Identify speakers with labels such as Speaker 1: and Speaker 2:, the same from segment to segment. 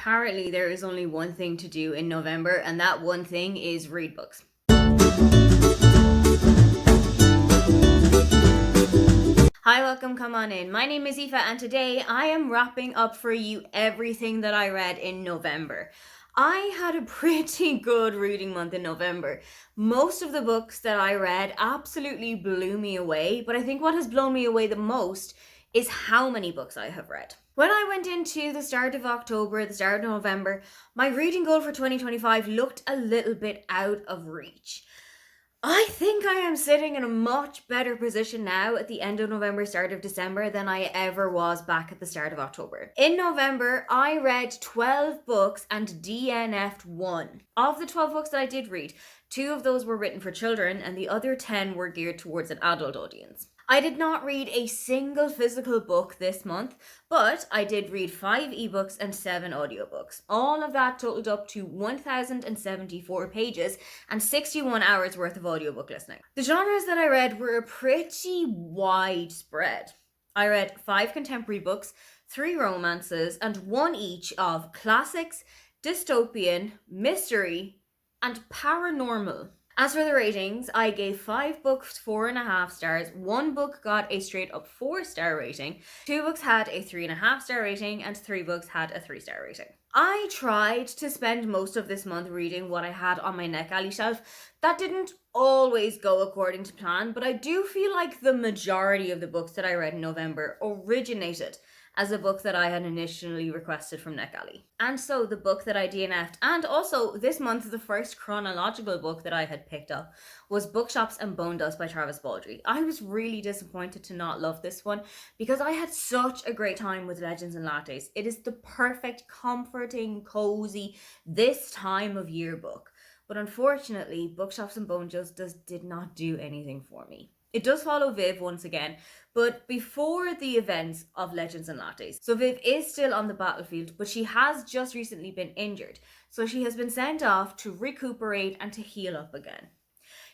Speaker 1: Apparently, there is only one thing to do in November, and that one thing is read books. Hi, welcome, come on in. My name is Aoife, and today I am wrapping up for you everything that I read in November. I had a pretty good reading month in November. Most of the books that I read absolutely blew me away, but I think what has blown me away the most is how many books I have read. When I went into the start of October, the start of November, my reading goal for 2025 looked a little bit out of reach. I think I am sitting in a much better position now at the end of November, start of December than I ever was back at the start of October. In November, I read 12 books and DNF'd 1. Of the 12 books that I did read, 2 of those were written for children and the other 10 were geared towards an adult audience. I did not read a single physical book this month, but I did read 5 ebooks and 7 audiobooks. All of that totaled up to 1,074 pages and 61 hours worth of audiobook listening. The genres that I read were pretty widespread. I read 5 contemporary books, 3 romances, and 1 each of classics, dystopian, mystery, and paranormal. As for the ratings, I gave 5 books 4.5 stars, 1 book got a straight up 4-star rating, 2 books had a 3.5-star rating, and 3 books had a 3-star rating. I tried to spend most of this month reading what I had on my NetGalley shelf. That didn't always go according to plan, but I do feel like the majority of the books that I read in November originated as a book that I had initially requested from NetGalley. And so the book that I DNF'd, and also this month the first chronological book that I had picked up, was Bookshops and Bonedust by Travis Baldree. I was really disappointed to not love this one because I had such a great time with Legends and Lattes. It is the perfect, comforting, cozy, this time of year book. But unfortunately, Bookshops and Bonedust did not do anything for me. It does follow Viv once again, but before the events of Legends and Lattes. So Viv is still on the battlefield, but she has just recently been injured. So she has been sent off to recuperate and to heal up again.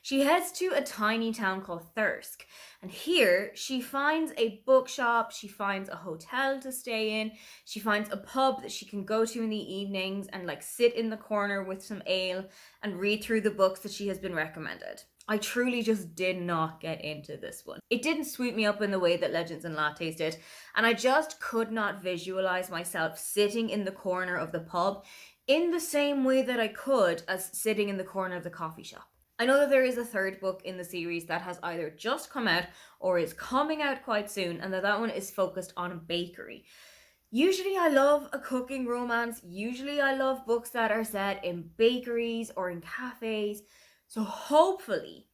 Speaker 1: She heads to a tiny town called Thirsk, and here she finds a bookshop, she finds a hotel to stay in, she finds a pub that she can go to in the evenings and sit in the corner with some ale and read through the books that she has been recommended. I truly just did not get into this one. It didn't sweep me up in the way that Legends and Lattes did, and I just could not visualize myself sitting in the corner of the pub in the same way that I could as sitting in the corner of the coffee shop. I know that there is a 3rd book in the series that has either just come out or is coming out quite soon, and that one is focused on a bakery. Usually I love a cooking romance. Usually I love books that are set in bakeries or in cafes. So hopefully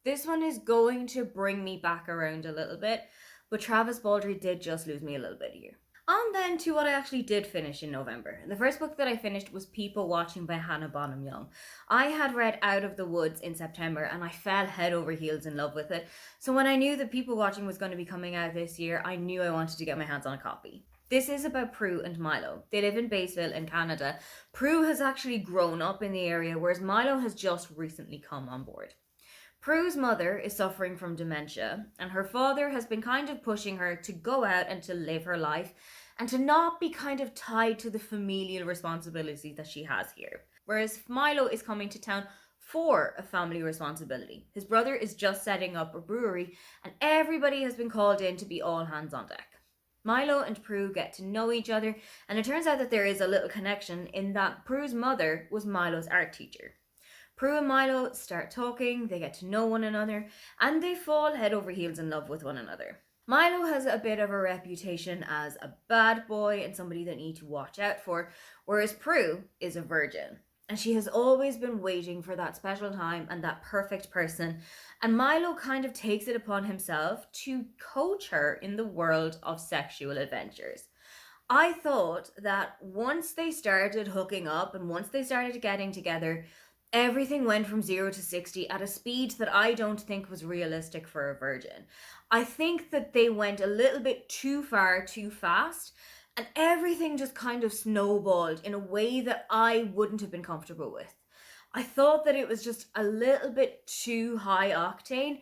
Speaker 1: this one is going to bring me back around a little bit, but Travis Baldree did just lose me a little bit here. On then to what I actually did finish in November. The first book that I finished was People Watching by Hannah Bonham Young. I had read Out of the Woods in September and I fell head over heels in love with it. So when I knew that People Watching was going to be coming out this year, I knew I wanted to get my hands on a copy. This is about Prue and Milo. They live in Batesville in Canada. Prue has actually grown up in the area, whereas Milo has just recently come on board. Prue's mother is suffering from dementia, and her father has been kind of pushing her to go out and to live her life and to not be kind of tied to the familial responsibility that she has here. Whereas Milo is coming to town for a family responsibility. His brother is just setting up a brewery, and everybody has been called in to be all hands on deck. Milo and Prue get to know each other, and it turns out that there is a little connection in that Prue's mother was Milo's art teacher. Prue and Milo start talking, they get to know one another, and they fall head over heels in love with one another. Milo has a bit of a reputation as a bad boy and somebody that you need to watch out for, whereas Prue is a virgin. And she has always been waiting for that special time and that perfect person. And Milo kind of takes it upon himself to coach her in the world of sexual adventures. I thought that once they started hooking up and once they started getting together, everything went from 0 to 60 at a speed that I don't think was realistic for a virgin. I think that they went a little bit too far, too fast, and everything just kind of snowballed in a way that I wouldn't have been comfortable with. I thought that it was just a little bit too high octane,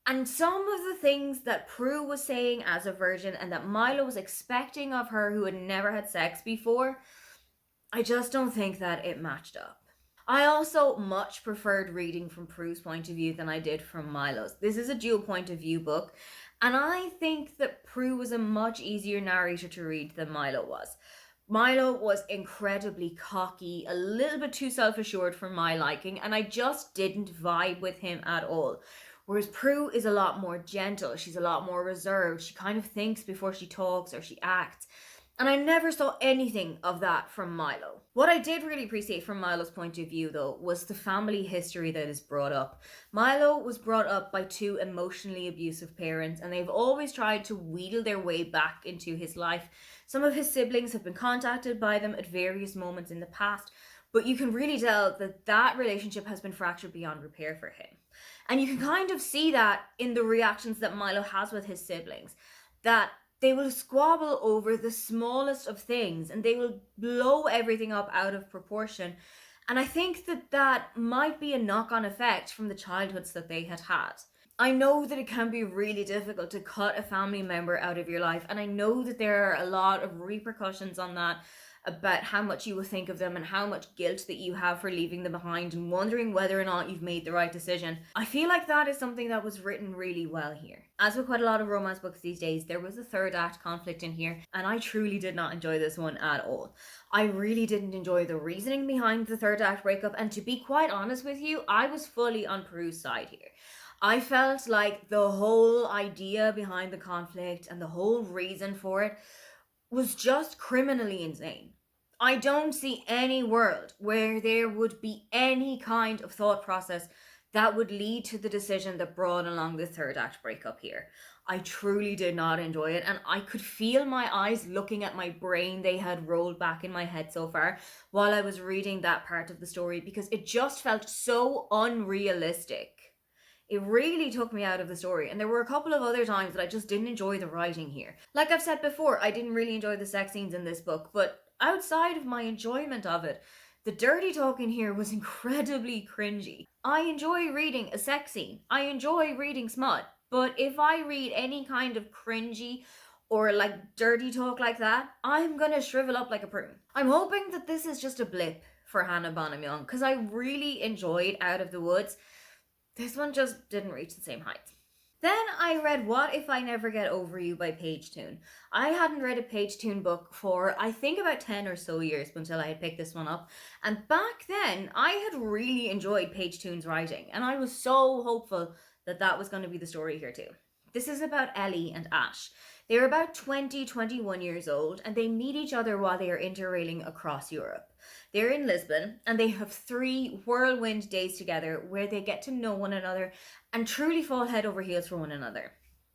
Speaker 1: and some of the things that Prue was saying as a virgin and that Milo was expecting of her who had never had sex before, I just don't think that it matched up. I also much preferred reading from Prue's point of view than I did from Milo's. This is a dual point of view book, and I think that Prue was a much easier narrator to read than Milo was. Milo was incredibly cocky, a little bit too self assured for my liking, and I just didn't vibe with him at all. Whereas Prue is a lot more gentle, she's a lot more reserved, she kind of thinks before she talks or she acts. And I never saw anything of that from Milo. What I did really appreciate from Milo's point of view, though, was the family history that is brought up. Milo was brought up by two emotionally abusive parents, and they've always tried to wheedle their way back into his life. Some of his siblings have been contacted by them at various moments in the past, but you can really tell that that relationship has been fractured beyond repair for him. And you can kind of see that in the reactions that Milo has with his siblings. That they will squabble over the smallest of things and they will blow everything up out of proportion. And I think that that might be a knock on effect from the childhoods that they had had. I know that it can be really difficult to cut a family member out of your life, and I know that there are a lot of repercussions on that about how much you will think of them and how much guilt that you have for leaving them behind and wondering whether or not you've made the right decision. I feel like that is something that was written really well here. As with quite a lot of romance books these days, there was a third act conflict in here, and I truly did not enjoy this one at all. I really didn't enjoy the reasoning behind the third act breakup, and to be quite honest with you, I was fully on Prue's side here. I felt like the whole idea behind the conflict and the whole reason for it was just criminally insane. I don't see any world where there would be any kind of thought process that would lead to the decision that brought along the third act breakup here. I truly did not enjoy it, and I could feel my eyes looking at my brain. They had rolled back in my head so far while I was reading that part of the story because it just felt so unrealistic. It really took me out of the story, and there were a couple of other times that I just didn't enjoy the writing here. Like I've said before, I didn't really enjoy the sex scenes in this book, but outside of my enjoyment of it, the dirty talk in here was incredibly cringy. I enjoy reading a sex scene, I enjoy reading smut, but if I read any kind of cringy or like dirty talk like that, I'm gonna shrivel up like a prune. I'm hoping that this is just a blip for Hannah Bonham Young because I really enjoyed Out of the Woods. This one just didn't reach the same heights. Then I read What If I Never Get Over You by Paige Toon. I hadn't read a Paige Toon book for I think about 10 or so years until I had picked this one up. And back then, I had really enjoyed Paige Toon's writing, and I was so hopeful that that was going to be the story here too. This is about Ellie and Ash. They're about 20, 21 years old, and they meet each other while they are interrailing across Europe. They're in Lisbon, and they have 3 whirlwind days together where they get to know one another and truly fall head over heels for one another.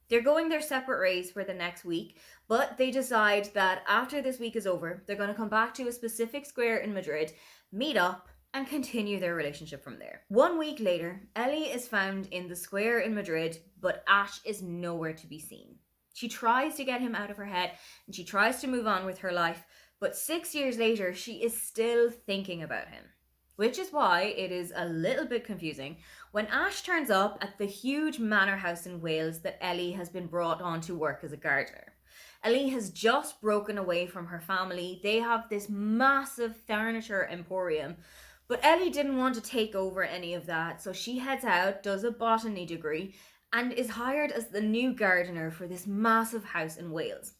Speaker 1: They're going their separate ways for the next week, but they decide that after this week is over, they're going to come back to a specific square in Madrid, meet up, and continue their relationship from there. 1 week later, Ellie is found in the square in Madrid, but Ash is nowhere to be seen. She tries to get him out of her head, and she tries to move on with her life, but 6 years later, she is still thinking about him. Which is why it is a little bit confusing when Ash turns up at the huge manor house in Wales that Ellie has been brought on to work as a gardener. Ellie has just broken away from her family. They have this massive furniture emporium, but Ellie didn't want to take over any of that, so she heads out, does a botany degree, and is hired as the new gardener for this massive house in Wales.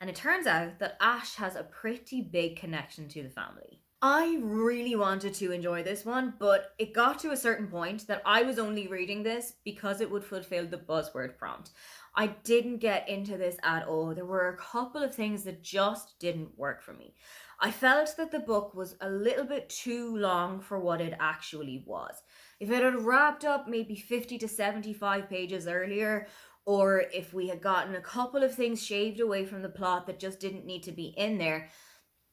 Speaker 1: And it turns out that Ash has a pretty big connection to the family. I really wanted to enjoy this one, but it got to a certain point that I was only reading this because it would fulfill the buzzword prompt. I didn't get into this at all. There were a couple of things that just didn't work for me. I felt that the book was a little bit too long for what it actually was. If it had wrapped up maybe 50 to 75 pages earlier, or if we had gotten a couple of things shaved away from the plot that just didn't need to be in there,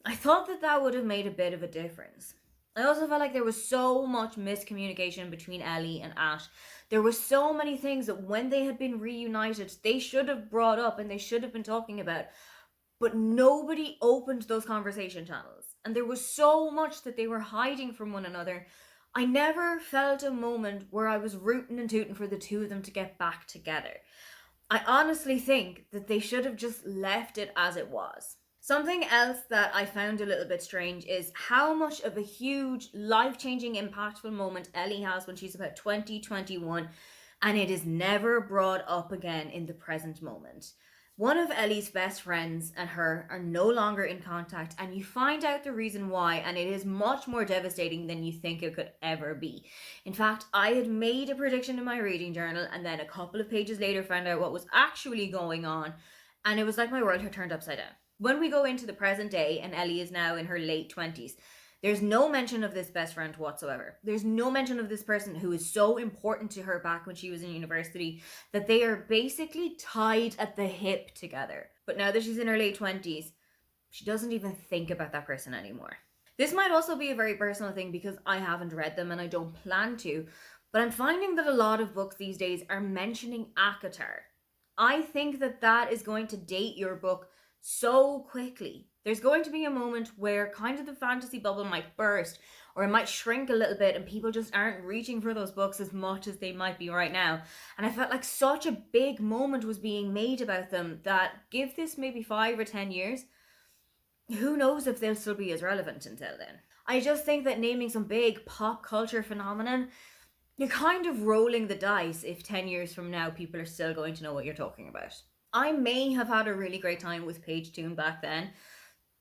Speaker 1: I thought that that would have made a bit of a difference. I also felt like there was so much miscommunication between Ellie and Ash. There were so many things that when they had been reunited, they should have brought up and they should have been talking about. But nobody opened those conversation channels. And there was so much that they were hiding from one another. I never felt a moment where I was rooting and tooting for the two of them to get back together. I honestly think that they should have just left it as it was. Something else that I found a little bit strange is how much of a huge, life changing, impactful moment Ellie has when she's about 2021, and it is never brought up again in the present moment. One of Ellie's best friends and her are no longer in contact, and you find out the reason why, and it is much more devastating than you think it could ever be. In fact, I had made a prediction in my reading journal, and then a couple of pages later found out what was actually going on, and it was like my world had turned upside down. When we go into the present day, and Ellie is now in her late 20s, there's no mention of this best friend whatsoever. There's no mention of this person who is so important to her back when she was in university that they are basically tied at the hip together. But now that she's in her late 20s, she doesn't even think about that person anymore. This might also be a very personal thing because I haven't read them and I don't plan to, but I'm finding that a lot of books these days are mentioning ACOTAR. I think that that is going to date your book so quickly. There's going to be a moment where kind of the fantasy bubble might burst or it might shrink a little bit and people just aren't reaching for those books as much as they might be right now. And I felt like such a big moment was being made about them that give this maybe 5 or 10 years, who knows if they'll still be as relevant until then. I just think that naming some big pop culture phenomenon, you're kind of rolling the dice if 10 years from now people are still going to know what you're talking about. I may have had a really great time with Page Toon back then,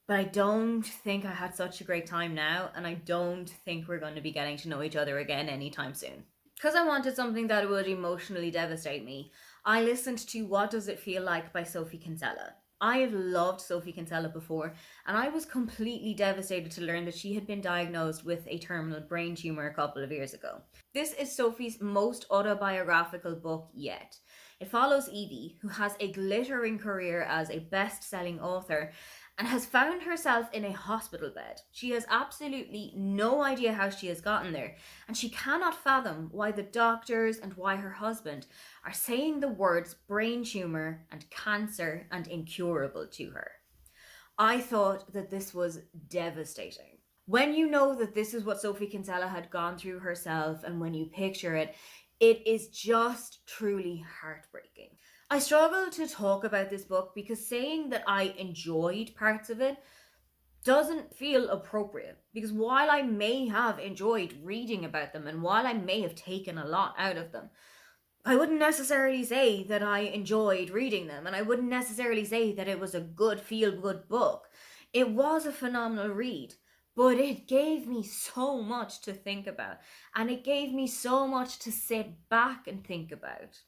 Speaker 1: but I don't think I had such a great time now, and I don't think we're going to be getting to know each other again anytime soon. Because I wanted something that would emotionally devastate me, I listened to What Does It Feel Like by Sophie Kinsella. I have loved Sophie Kinsella before, and I was completely devastated to learn that she had been diagnosed with a terminal brain tumor a couple of years ago. This is Sophie's most autobiographical book yet. It follows Evie, who has a glittering career as a best-selling author and has found herself in a hospital bed. She has absolutely no idea how she has gotten there, and she cannot fathom why the doctors and why her husband are saying the words brain tumor and cancer and incurable to her. I thought that this was devastating. When you know that this is what Sophie Kinsella had gone through herself, and when you picture it, it is just truly heartbreaking. I struggle to talk about this book because saying that I enjoyed parts of it doesn't feel appropriate. Because while I may have enjoyed reading about them and while I may have taken a lot out of them, I wouldn't necessarily say that I enjoyed reading them, and I wouldn't necessarily say that it was a good feel-good book. It was a phenomenal read, but it gave me so much to think about, and it gave me so much to sit back and think about.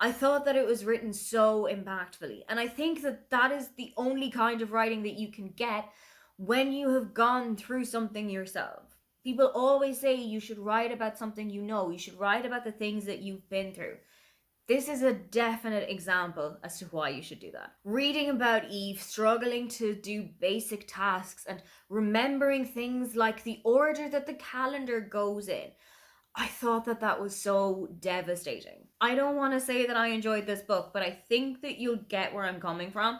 Speaker 1: I thought that it was written so impactfully, and I think that that is the only kind of writing that you can get when you have gone through something yourself. People always say you should write about something you know, you should write about the things that you've been through. This is a definite example as to why you should do that. Reading about Eve struggling to do basic tasks and remembering things like the order that the calendar goes in, I thought that that was so devastating. I don't want to say that I enjoyed this book, but I think that you'll get where I'm coming from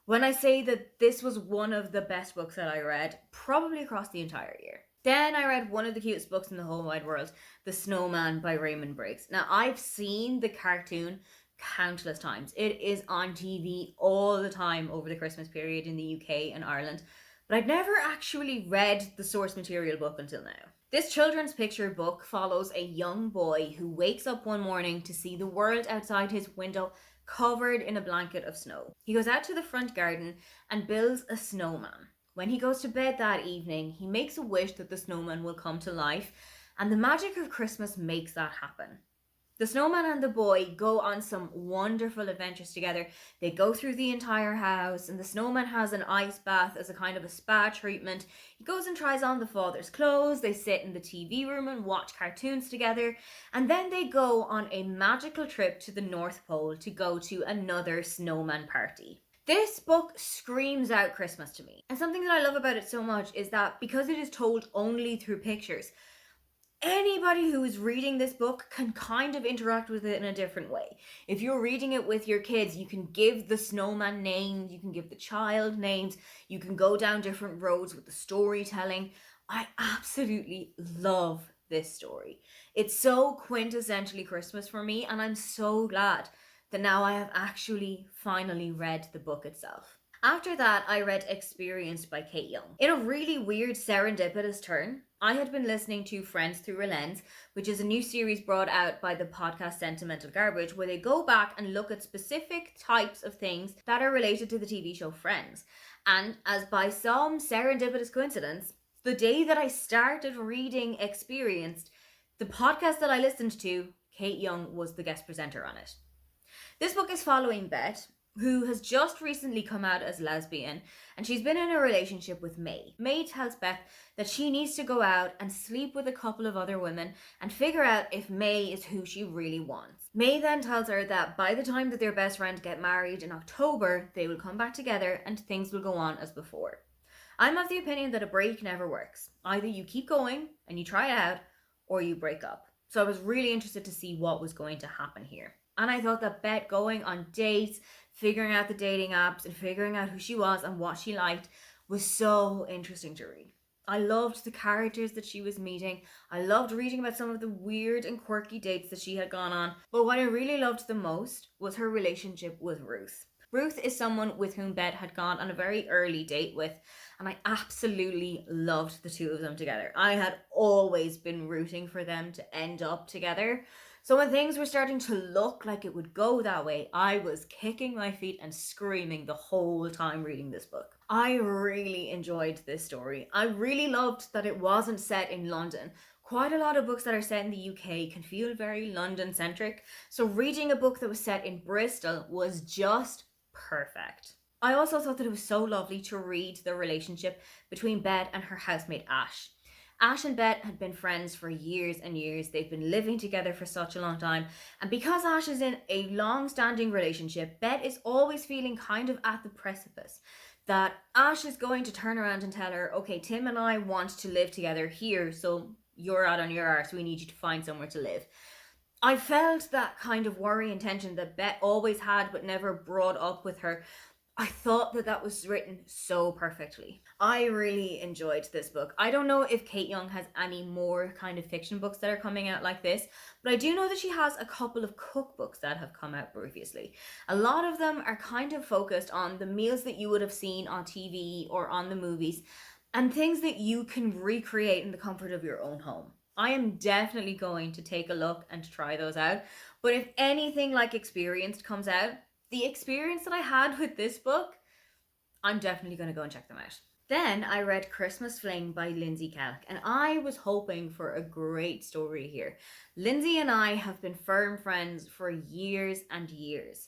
Speaker 1: when I say that this was one of the best books that I read, probably across the entire year. Then I read one of the cutest books in the whole wide world, The Snowman by Raymond Briggs. Now, I've seen the cartoon countless times. It is on TV all the time over the Christmas period in the UK and Ireland, but I'd never actually read the source material book until now. This children's picture book follows a young boy who wakes up one morning to see the world outside his window covered in a blanket of snow. He goes out to the front garden and builds a snowman. When he goes to bed that evening, he makes a wish that the snowman will come to life, and the magic of Christmas makes that happen. The snowman and the boy go on some wonderful adventures together. They go through the entire house, and the snowman has an ice bath as a kind of a spa treatment. He goes and tries on the father's clothes. They sit in the TV room and watch cartoons together, and then they go on a magical trip to the North Pole to go to another snowman party. This book screams out Christmas to me. And something that I love about it so much is that because it is told only through pictures, anybody who is reading this book can kind of interact with it in a different way. If you're reading it with your kids, you can give the snowman names, you can give the child names, you can go down different roads with the storytelling. I absolutely love this story. It's so quintessentially Christmas for me, and I'm so glad that now I have actually finally read the book itself. After that, I read Experienced by Kate Young. In a really weird serendipitous turn, I had been listening to Friends Through a Lens, which is a new series brought out by the podcast Sentimental Garbage, where they go back and look at specific types of things that are related to the TV show Friends. And as by some serendipitous coincidence, the day that I started reading Experienced, the podcast that I listened to, Kate Young was the guest presenter on it. This book is following Beth, who has just recently come out as lesbian, and she's been in a relationship with May. May tells Beth that she needs to go out and sleep with a couple of other women and figure out if May is who she really wants. May then tells her that by the time that their best friend get married in October, they will come back together and things will go on as before. I'm of the opinion that a break never works. Either you keep going and you try it out, or you break up. So I was really interested to see what was going to happen here. And I thought that Beth going on dates, figuring out the dating apps, and figuring out who she was and what she liked was so interesting to read. I loved the characters that she was meeting. I loved reading about some of the weird and quirky dates that she had gone on. But what I really loved the most was her relationship with Ruth. Ruth is someone with whom Beth had gone on a very early date with, and I absolutely loved the two of them together. I had always been rooting for them to end up together. So when things were starting to look like it would go that way, I was kicking my feet and screaming the whole time reading this book. I really enjoyed this story. I really loved that it wasn't set in London. Quite a lot of books that are set in the UK can feel very London-centric, so reading a book that was set in Bristol was just perfect. I also thought that it was so lovely to read the relationship between Beth and her housemate Ash. Ash and Beth had been friends for years and years. They've been living together for such a long time. And because Ash is in a long-standing relationship, Beth is always feeling kind of at the precipice that Ash is going to turn around and tell her, okay, Tim and I want to live together here, so you're out on your arse. We need you to find somewhere to live. I felt that kind of worry and tension that Beth always had but never brought up with her. I thought that that was written so perfectly. I really enjoyed this book. I don't know if Kate Young has any more kind of fiction books that are coming out like this, but I do know that she has a couple of cookbooks that have come out previously. A lot of them are kind of focused on the meals that you would have seen on TV or on the movies and things that you can recreate in the comfort of your own home. I am definitely going to take a look and try those out, but if anything like Experienced comes out, the experience that I had with this book, I'm definitely going to go and check them out. Then I read Christmas Fling by Lindsay Kelk, and I was hoping for a great story here. Lindsay and I have been firm friends for years and years,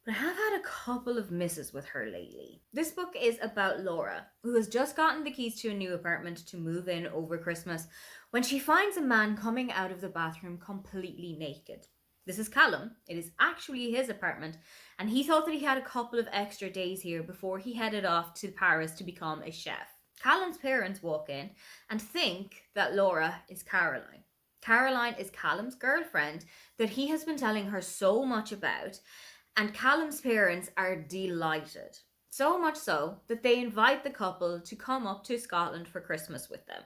Speaker 1: but I have had a couple of misses with her lately. This book is about Laura, who has just gotten the keys to a new apartment to move in over Christmas, when she finds a man coming out of the bathroom completely naked. This is Callum. It is actually his apartment, and he thought that he had a couple of extra days here before he headed off to Paris to become a chef. Callum's parents walk in and think that Laura is Caroline. Caroline is Callum's girlfriend that he has been telling her so much about, and Callum's parents are delighted. So much so that they invite the couple to come up to Scotland for Christmas with them.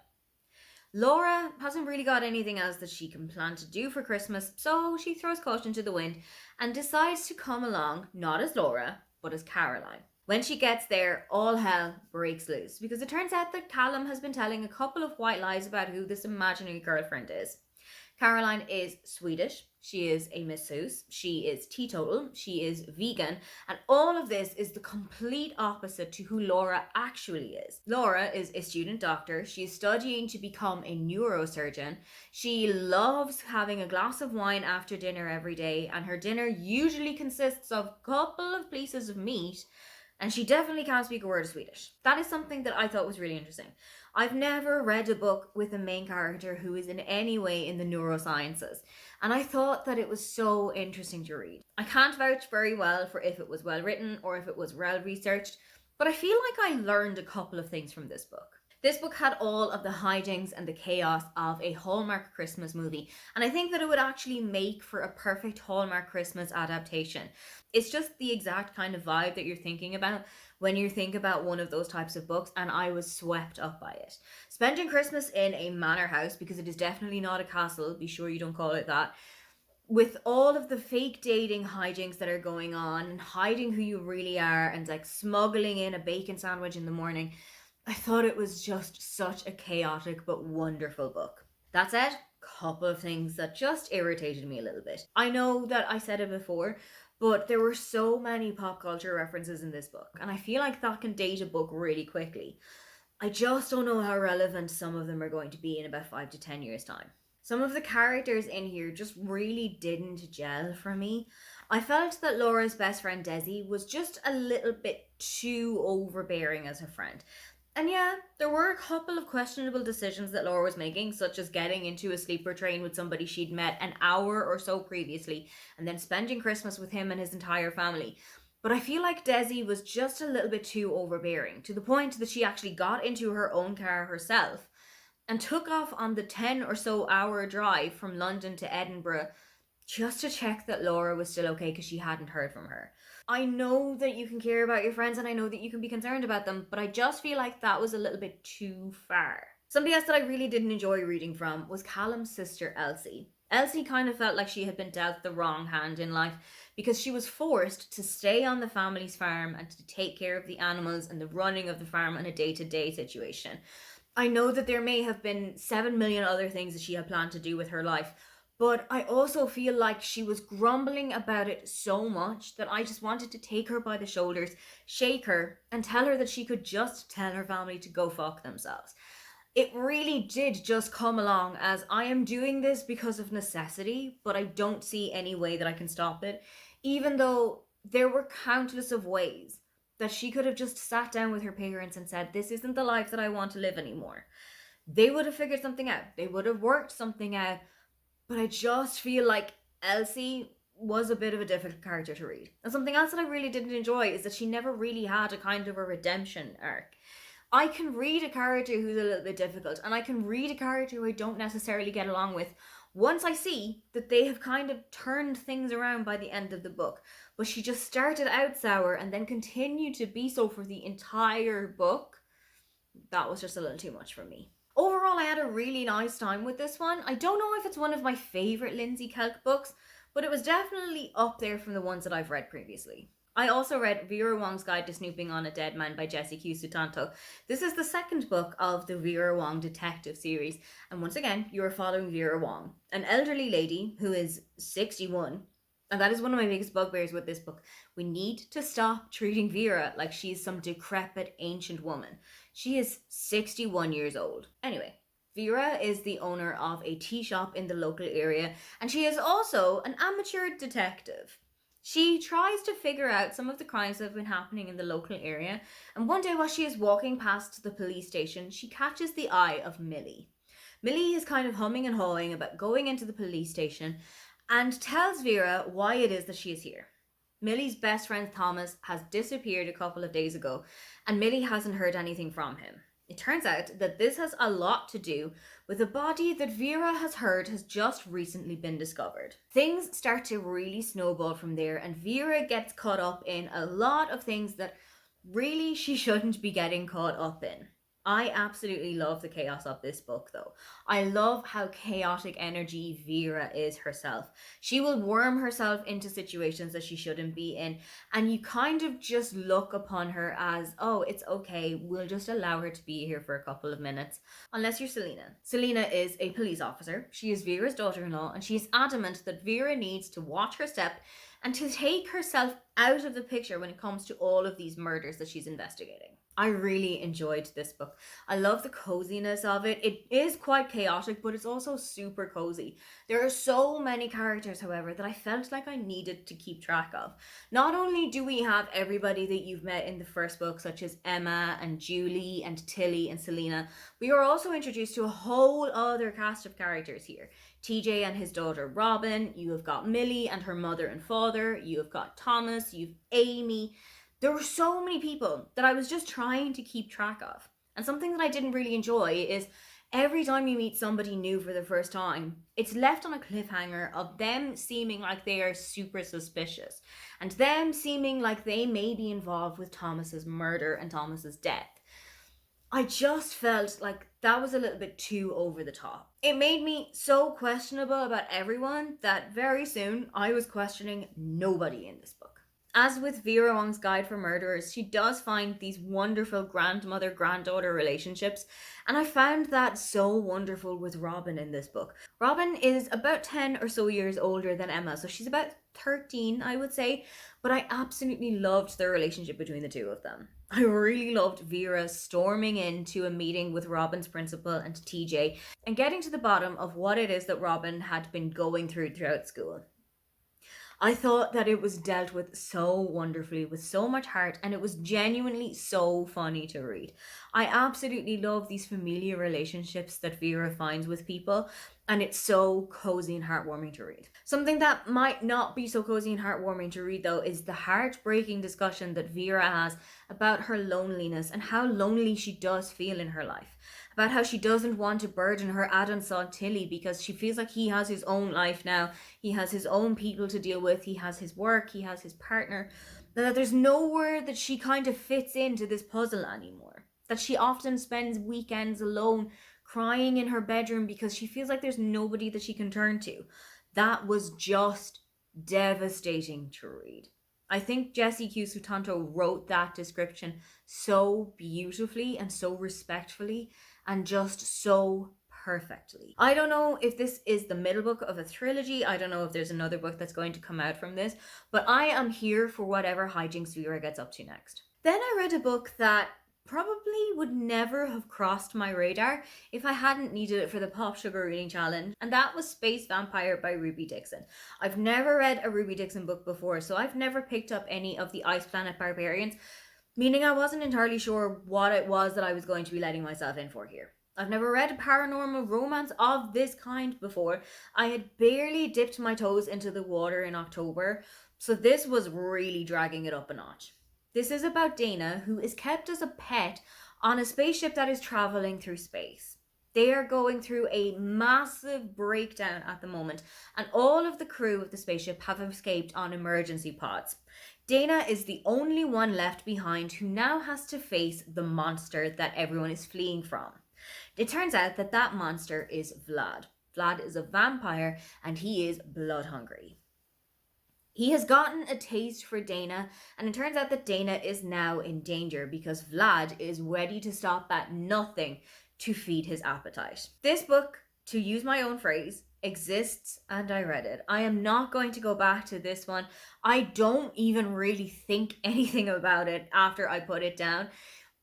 Speaker 1: Laura hasn't really got anything else that she can plan to do for Christmas, so she throws caution to the wind and decides to come along, not as Laura, but as Caroline. When she gets there, all hell breaks loose, because it turns out that Callum has been telling a couple of white lies about who this imaginary girlfriend is. Caroline is Swedish, she is a masseuse, she is teetotal, she is vegan, and all of this is the complete opposite to who Laura actually is. Laura is a student doctor, she is studying to become a neurosurgeon, she loves having a glass of wine after dinner every day, and her dinner usually consists of a couple of pieces of meat, and she definitely can't speak a word of Swedish. That is something that I thought was really interesting. I've never read a book with a main character who is in any way in the neurosciences, and I thought that it was so interesting to read. I can't vouch very well for if it was well written or if it was well researched, but I feel like I learned a couple of things from this book. This book had all of the hijinks and the chaos of a Hallmark Christmas movie, and I think that it would actually make for a perfect Hallmark Christmas adaptation. It's just the exact kind of vibe that you're thinking about when you think about one of those types of books, and I was swept up by it. Spending Christmas in a manor house, because it is definitely not a castle, be sure you don't call it that, with all of the fake dating hijinks that are going on and hiding who you really are and like smuggling in a bacon sandwich in the morning, I thought it was just such a chaotic but wonderful book. That said, couple of things that just irritated me a little bit. I know that I said it before, but there were so many pop culture references in this book, and I feel like that can date a book really quickly. I just don't know how relevant some of them are going to be in about 5 to 10 years' time. Some of the characters in here just really didn't gel for me. I felt that Laura's best friend Desi was just a little bit too overbearing as her friend. And yeah, there were a couple of questionable decisions that Laura was making, such as getting into a sleeper train with somebody she'd met an hour or so previously, and then spending Christmas with him and his entire family. But I feel like Desi was just a little bit too overbearing, to the point that she actually got into her own car herself and took off on the 10 or so hour drive from London to Edinburgh just to check that Laura was still okay because she hadn't heard from her. I know that you can care about your friends and I know that you can be concerned about them, but I just feel like that was a little bit too far. Somebody else that I really didn't enjoy reading from was Callum's sister Elsie. Elsie kind of felt like she had been dealt the wrong hand in life because she was forced to stay on the family's farm and to take care of the animals and the running of the farm on a day-to-day situation. I know that there may have been 7 million other things that she had planned to do with her life, but I also feel like she was grumbling about it so much that I just wanted to take her by the shoulders, shake her, and tell her that she could just tell her family to go fuck themselves. It really did just come along as I am doing this because of necessity, but I don't see any way that I can stop it, even though there were countless of ways that she could have just sat down with her parents and said, this isn't the life that I want to live anymore. They would have figured something out. They would have worked something out. But I just feel like Elsie was a bit of a difficult character to read. And something else that I really didn't enjoy is that she never really had a kind of a redemption arc. I can read a character who's a little bit difficult, and I can read a character who I don't necessarily get along with once I see that they have kind of turned things around by the end of the book. But she just started out sour and then continued to be so for the entire book. That was just a little too much for me. Overall, I had a really nice time with this one. I don't know if it's one of my favourite Lindsay Kelk books, but it was definitely up there from the ones that I've read previously. I also read Vera Wong's Guide to Snooping on a Dead Man by Jessie Q. Sutanto. This is the second book of the Vera Wong detective series, and once again, you are following Vera Wong, an elderly lady who is 61. And that is one of my biggest bugbears with this book. We need to stop treating Vera like she's some decrepit ancient woman. She is 61 years old. Anyway, Vera is the owner of a tea shop in the local area, and she is also an amateur detective. She tries to figure out some of the crimes that have been happening in the local area, and one day while she is walking past the police station, she catches the eye of Millie. Millie is kind of humming and hawing about going into the police station and tells Vera why it is that she is here. Millie's best friend Thomas has disappeared a couple of days ago, and Millie hasn't heard anything from him. It turns out that this has a lot to do with a body that Vera has heard has just recently been discovered. Things start to really snowball from there, and Vera gets caught up in a lot of things that really she shouldn't be getting caught up in. I absolutely love the chaos of this book though. I love how chaotic energy Vera is herself. She will worm herself into situations that she shouldn't be in, and you kind of just look upon her as, oh, it's okay, we'll just allow her to be here for a couple of minutes. Unless you're Selena. Selena is a police officer. She is Vera's daughter-in-law, and she is adamant that Vera needs to watch her step and to take herself out of the picture when it comes to all of these murders that she's investigating. I really enjoyed this book. I love the coziness of it. It is quite chaotic, but it's also super cozy. There are so many characters, however, that I felt like I needed to keep track of. Not only do we have everybody that you've met in the first book, such as Emma and Julie and Tilly and Selena, we are also introduced to a whole other cast of characters here. TJ and his daughter Robin, you have got Millie and her mother and father, you have got Thomas, you've Amy. There were so many people that I was just trying to keep track of. And something that I didn't really enjoy is every time you meet somebody new for the first time, it's left on a cliffhanger of them seeming like they are super suspicious and them seeming like they may be involved with Thomas's murder and Thomas's death. I just felt like That was a little bit too over the top. It made me so questionable about everyone that very soon I was questioning nobody in this book. As with Vera Wong's Guide for Murderers, she does find these wonderful grandmother granddaughter relationships, and I found that so wonderful with Robin in this book. Robin is about 10 or so years older than Emma, so she's about 13, I would say, but I absolutely loved the relationship between the two of them. I really loved Vera storming into a meeting with Robin's principal and TJ and getting to the bottom of what it is that Robin had been going through throughout school. I thought that it was dealt with so wonderfully, with so much heart, and it was genuinely so funny to read. I absolutely love these familiar relationships that Vera finds with people, and it's so cozy and heartwarming to read. Something that might not be so cozy and heartwarming to read, though, is the heartbreaking discussion that Vera has about her loneliness and how lonely she does feel in her life. About how she doesn't want to burden her Adam son Tilly because she feels like he has his own life now. He has his own people to deal with. He has his work. He has his partner. And that there's nowhere that she kind of fits into this puzzle anymore. That she often spends weekends alone crying in her bedroom because she feels like there's nobody that she can turn to. That was just devastating to read. I think Jessie Q. Sutanto wrote that description so beautifully and so respectfully and just so perfectly. I don't know if this is the middle book of a trilogy. I don't know if there's another book that's going to come out from this, but I am here for whatever hijinks Vera gets up to next. Then I read a book that probably would never have crossed my radar if I hadn't needed it for the Pop Sugar Reading Challenge, and that was Space Vampire by Ruby Dixon. I've never read a Ruby Dixon book before, so I've never picked up any of the Ice Planet Barbarians, meaning I wasn't entirely sure what it was that I was going to be letting myself in for here. I've never read a paranormal romance of this kind before. I had barely dipped my toes into the water in October, so this was really dragging it up a notch. This is about Dana, who is kept as a pet on a spaceship that is traveling through space. They are going through a massive breakdown at the moment, and all of the crew of the spaceship have escaped on emergency pods. Dana is the only one left behind who now has to face the monster that everyone is fleeing from. It turns out that that monster is Vlad. Vlad is a vampire, and he is blood hungry. He has gotten a taste for Dana, and it turns out that Dana is now in danger because Vlad is ready to stop at nothing to feed his appetite. This book, to use my own phrase, exists and I read it. I am not going to go back to this one. I don't even really think anything about it after I put it down.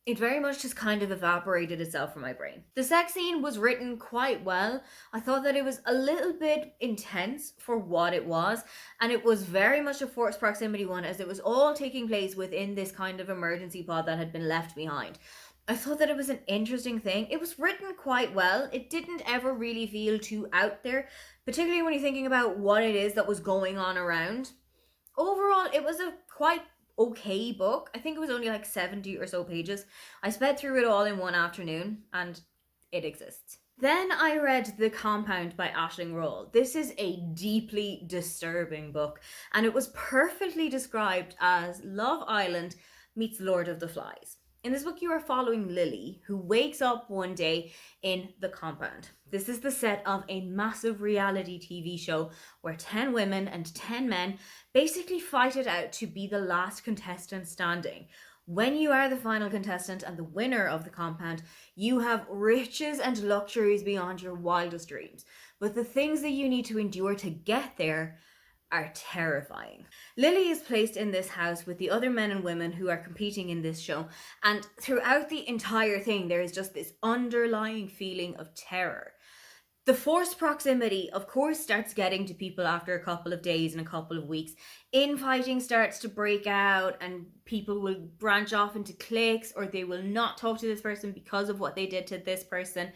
Speaker 1: It very much just kind of evaporated itself from my brain. The sex scene was written quite well. I thought that it was a little bit intense for what it was, and it was very much a forced proximity one as it was all taking place within this kind of emergency pod that had been left behind. I thought that it was an interesting thing. It was written quite well. It didn't ever really feel too out there, particularly when you're thinking about what it is that was going on around. Overall, it was a quite okay book. I think it was only like 70 or so pages. I sped through it all in one afternoon, and it exists. Then I read The Compound by Aisling Roll. This is a deeply disturbing book, and it was perfectly described as Love Island meets Lord of the Flies. In this book, you are following Lily, who wakes up one day in The Compound. This is the set of a massive reality TV show where 10 women and 10 men basically fight it out to be the last contestant standing. When you are the final contestant and the winner of The Compound, you have riches and luxuries beyond your wildest dreams. But the things that you need to endure to get there are terrifying. Lily is placed in this house with the other men and women who are competing in this show, and throughout the entire thing there is just this underlying feeling of terror. The forced proximity, of course, starts getting to people after a couple of days and a couple of weeks. Infighting starts to break out, and people will branch off into cliques, or they will not talk to this person because of what they did to this person.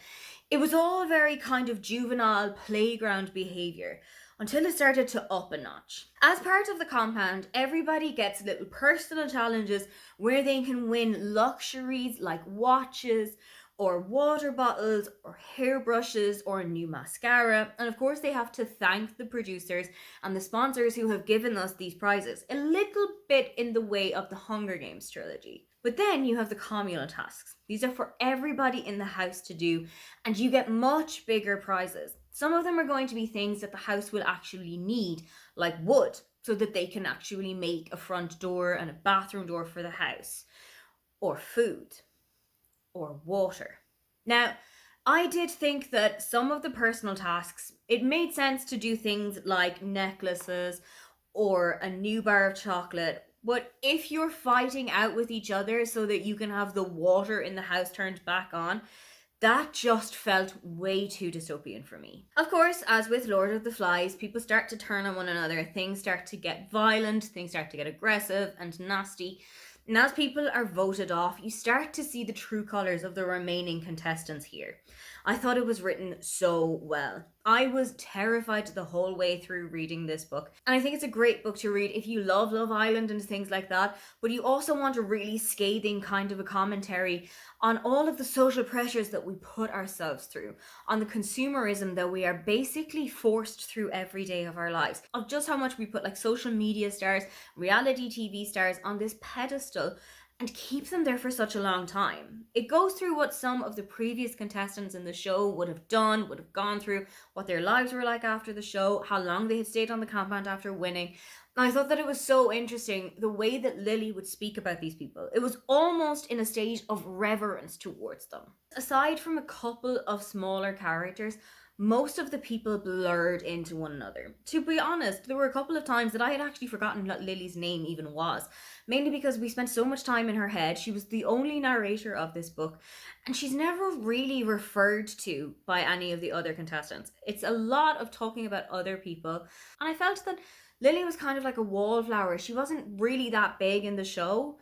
Speaker 1: It was all very kind of juvenile playground behaviour until it started to up a notch. As part of The Compound, everybody gets little personal challenges where they can win luxuries like watches, or water bottles, or hairbrushes, or a new mascara. And of course they have to thank the producers and the sponsors who have given us these prizes, a little bit in the way of the Hunger Games trilogy. But then you have the communal tasks. These are for everybody in the house to do, and you get much bigger prizes. Some of them are going to be things that the house will actually need, like wood, so that they can actually make a front door and a bathroom door for the house, or food, or water. Now, I did think that some of the personal tasks, it made sense to do things like necklaces or a new bar of chocolate. But if you're fighting out with each other so that you can have the water in the house turned back on, that just felt way too dystopian for me. Of course, as with Lord of the Flies, people start to turn on one another, things start to get violent, things start to get aggressive and nasty. And as people are voted off, you start to see the true colours of the remaining contestants here. I thought it was written so well. I was terrified the whole way through reading this book. And I think it's a great book to read if you love Love Island and things like that, but you also want a really scathing kind of a commentary on all of the social pressures that we put ourselves through, on the consumerism that we are basically forced through every day of our lives, of just how much we put like social media stars, reality TV stars on this pedestal and keep them there for such a long time. It goes through what some of the previous contestants in the show would have done, would have gone through, what their lives were like after the show, how long they had stayed on the compound after winning. And I thought that it was so interesting the way that Lily would speak about these people. It was almost in a state of reverence towards them. Aside from a couple of smaller characters, most of the people blurred into one another. To be honest, there were a couple of times that I had actually forgotten what Lily's name even was, mainly because we spent so much time in her head. She was the only narrator of this book, and she's never really referred to by any of the other contestants. It's a lot of talking about other people, and I felt that Lily was kind of like a wallflower. She wasn't really that big in the show.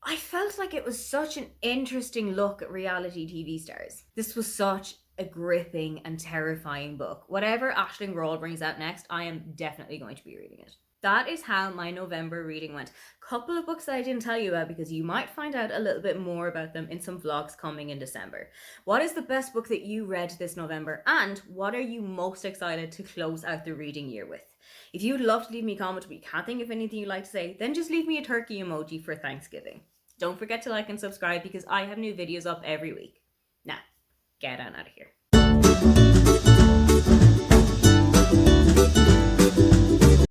Speaker 1: I felt like it was such an interesting look at reality TV stars. This was such a gripping and terrifying book. Whatever Aisling Rawle brings out next, I am definitely going to be reading it. That is how my November reading went. Couple of books that I didn't tell you about because you might find out a little bit more about them in some vlogs coming in December. What is the best book that you read this November, and what are you most excited to close out the reading year with? If you'd love to leave me a comment but you can't think of anything you'd like to say, then just leave me a turkey emoji for Thanksgiving. Don't forget to like and subscribe because I have new videos up every week. Now, get on out of here.